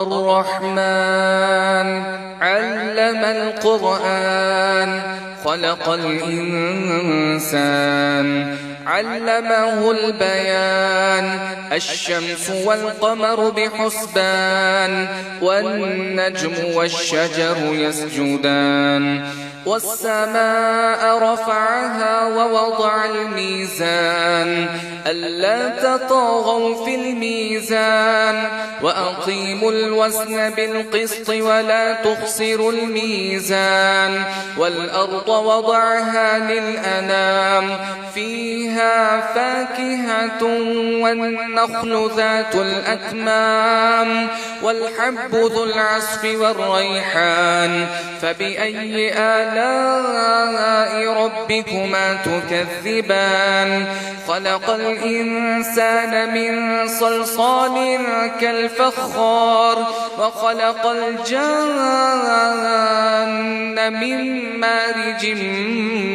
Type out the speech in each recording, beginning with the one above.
الرحمن علم القرآن خلق الإنسان علمه البيان الشمس والقمر بحسبان والنجم والشجر يسجدان والسماء رفعها ووضع الميزان ألا تطغوا في الميزان وأقيموا الوزن بالقسط ولا تخسروا الميزان والأرض وضعها للأنام فيها فاكهة والنخل ذات الأكمام والحب ذو العصف والريحان فبأي آلاء ربكما تكذبان خلق الإنسان من صلصال كالفخار وخلق الجن من مارج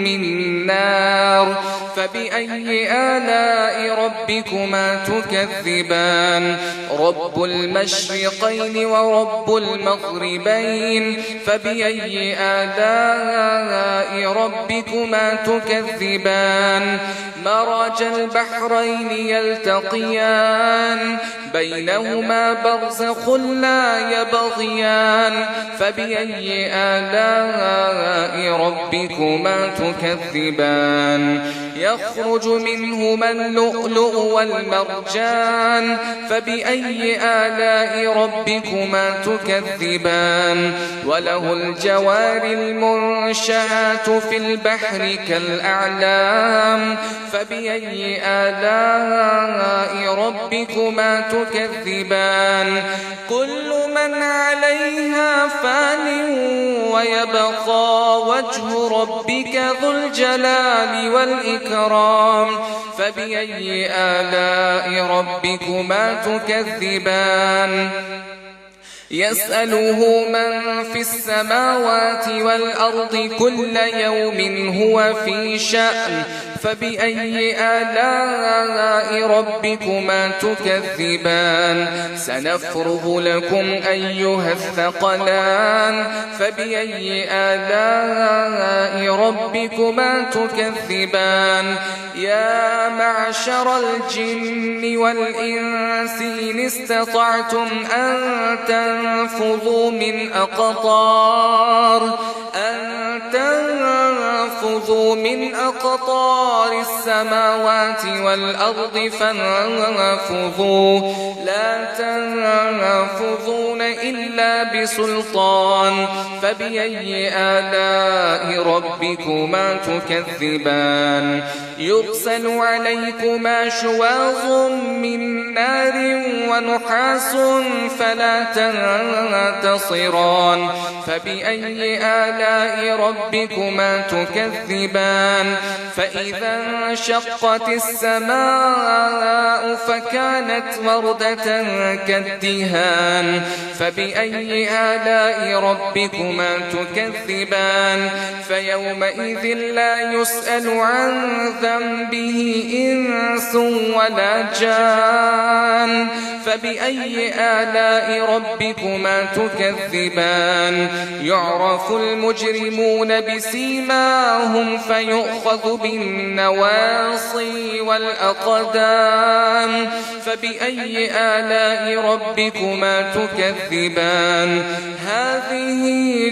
من نار فبأي آلاء ربكما تكذبان رب المشرقين ورب المغربين فبأي آلاء ربكما تكذبان مرج البحرين يلتقيان بينهما برزخ لا يبغيان فبأي آلاء ربكما تكذبان يخرج منهما اللؤلؤ والمرجان فبأي آلاء ربكما تكذبان وله الجوار المنشآت في البحر كالأعلام فبأي آلاء ربكما تكذبان كل من عليها فان ويبقى وجه ربك ذو الجلال والإكرام فبأي آلاء ربكما تكذبان يسأله من في السماوات والأرض كل يوم هو في شأن فبأي آلاء ربكما تكذبان سنفرغ لكم أيها الثقلان فبأي آلاء ربكما تكذبان يا معشر الجن والإنس إن استطعتم أن تنفذوا من أقطار السماوات والأرض فانفذوا لا تنفذون إلا بسلطان فبأي آلاء ربكما تكذبان يرسل عليكما شواظ من نار ونحاس فلا تنتصران فبأي آلاء ربكما تكذبان فإذا انشقت السماء فكانت وردة كالدهان فبأي آلاء ربكما تكذبان فيومئذ لا يسأل عن ذنبه إنس ولا جان فبأي آلاء ربكما تكذبان يعرف المجرمون بسيماهم فيؤخذ بالنواصي والأقدام فبأي آلاء ربكما تكذبان هذه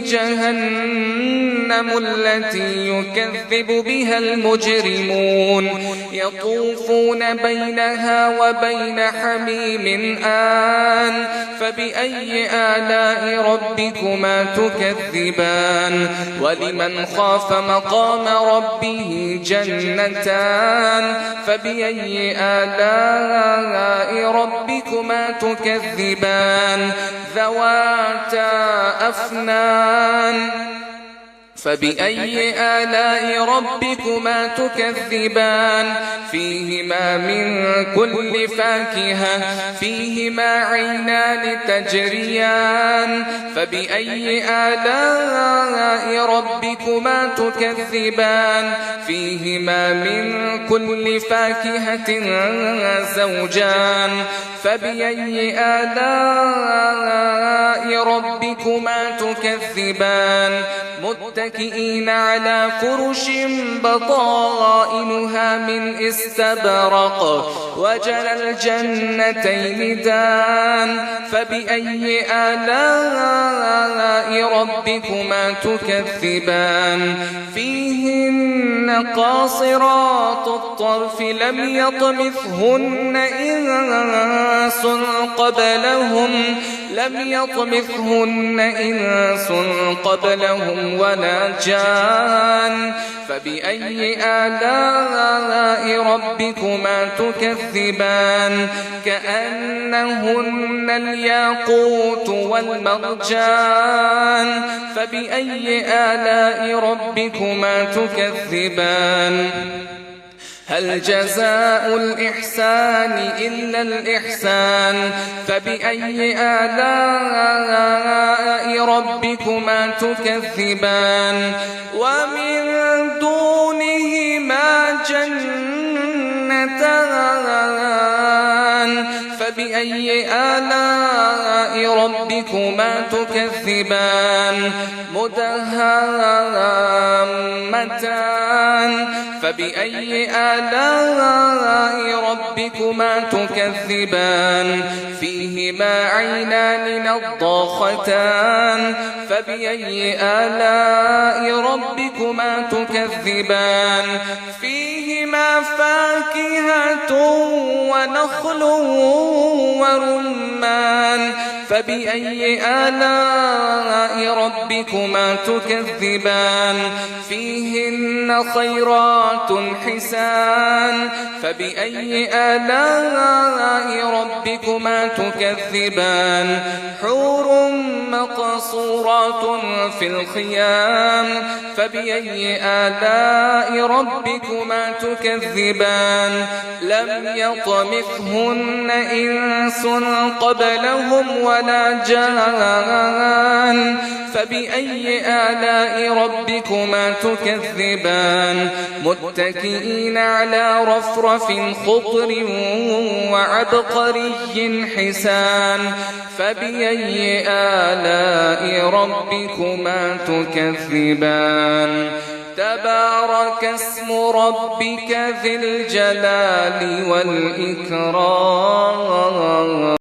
جهنم التي يكذب بها المجرمون يطوفون بينها وبين حميم آن فبأي آلاء ربكما تكذبان ولمن خاف مقام ربه جنتان فبأي آلاء ربكما تكذبان ذواتا أفنان فبأي آلاء ربكما تكذبان فيهما من كل فاكهة فيهما عينان تجريان فبأي آلاء ربكما تكذبان فيهما من كل فاكهة زوجان فبأي آلاء ربكما تكذبان متكئين على فرش بطائنها من استبرق وجنى الجنتين دان فبأي آلاء ربكما تكذبان فيهن قاصرات الطرف لم يطمثهن إنس قبلهم ولا جان فبأي آلاء ربكما تكذبان كأنهن الياقوت والمرجان فبأي آلاء ربكما تكذبان هل جزاء الإحسان إلا الإحسان فبأي آلاء ربكما تكذبان ومن دونهما جنتان فبأي آلاء ربكما تكذبان مدهامتان فبأي آلاء ربكما تكذبان فيهما عينان نضاختان فبأي آلاء ربكما تكذبان فيهما فاكهة ونخل ورمان فبأي آلاء ربكما تكذبان فيهن خيرات حسان فبأي آلاء ربكما تكذبان حور مقصورات في الخيام فبأي آلاء ربكما تكذبان لم يطمثهن إنس قبلهم ولا جان فبأي آلاء ربكما تكذبان متكئين على رفرف خضر وعبقري حسان فبأي آلاء ربكما تكذبان تبارك اسم ربك ذي الجلال والإكرام